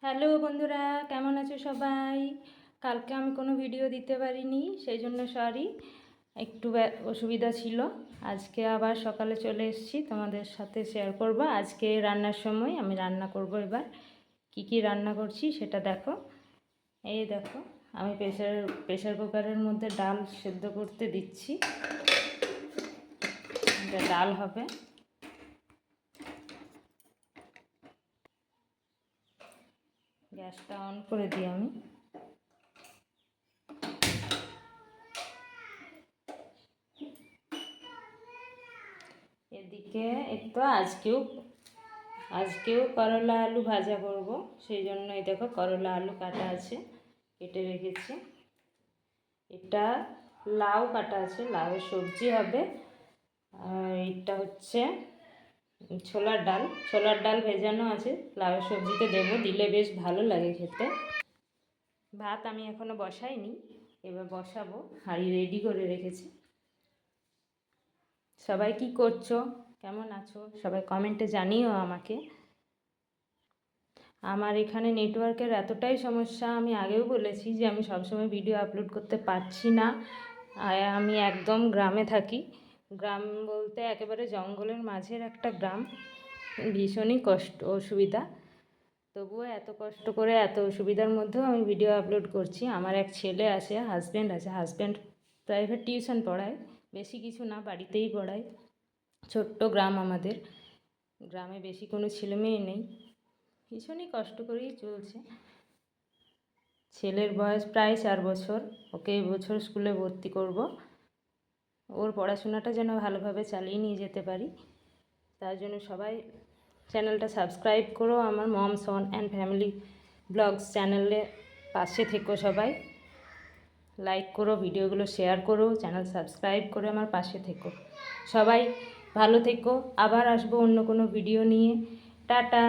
Hello বন্ধুরা, কেমন আছো সবাই? কালকে আমি কোনো ভিডিও দিতে পারিনি, সেই জন্য সরি, একটু অসুবিধা ছিল। আজকে আবার সকালে চলে এসেছি, তোমাদের সাথে শেয়ার করব। আজকে রান্নার সময় আমি রান্না করব। এবার কি রান্না করছি সেটা দেখো। এই দেখো, আমি প্রেসার কুকারের মধ্যে ডাল সেদ্ধ করতে দিচ্ছি। এটা ডাল হবে। গ্যাসটা অন করে দিই আমি। এদিকে একটু আজকেও করলা আলু ভাজা করব, সেই জন্য এই দেখো করলা আলু কাটা আছে, কেটে রেখেছি। এটা লাউ কাটা আছে, লাউয়ের সবজি হবে। আর এটা হচ্ছে ছোলার ডাল ভেজানো আছে, লাউয়ের সবজিতে দেবো, দিলে বেশ ভালো লাগে খেতে। ভাত আমি এখনো বসাইনি, এবার বসাবো, হাঁড়ি রেডি করে রেখেছি। সবাই কি করছো, কেমন আছো সবাই কমেন্টে জানিও আমাকে। আমার এখানে নেটওয়ার্কের এতটাই সমস্যা, আমি আগেও বলেছি যে আমি সবসময় ভিডিও আপলোড করতে পারছি না। আমি একদম গ্রামে থাকি, গ্রাম বলতে একেবারে জঙ্গলের মাঝের একটা গ্রাম। ভীষণই অসুবিধা, তবুও এত কষ্ট করে এত অসুবিধার মধ্যেও আমি ভিডিও আপলোড করছি। আমার এক ছেলে আছে, হাজব্যান্ড প্রাইভেট টিউশন পড়ায়, বেশি কিছু না, বাড়িতেই পড়ায়। ছোট্ট গ্রাম আমাদের, গ্রামে বেশি কোনো ছেলেমেয়ে নেই, ভীষণই কষ্ট করেই চলছে। ছেলের বয়স প্রায় 4 বছর, ওকে এবছর স্কুলে ভর্তি করব। ওর পড়াশোনাটা যেন ভালোভাবে চালিয়ে নিয়ে যেতে পারি, তার জন্য সবাই চ্যানেলটা সাবস্ক্রাইব করো। আমার মম সন অ্যান্ড ফ্যামিলি ব্লগস চ্যানেলে পাশে থেকো, সবাই লাইক করো, ভিডিওগুলো শেয়ার করো, চ্যানেল সাবস্ক্রাইব করে আমার পাশে থেকো। সবাই ভালো থেকো, আবার আসবো অন্য কোনো ভিডিও নিয়ে। টাটা।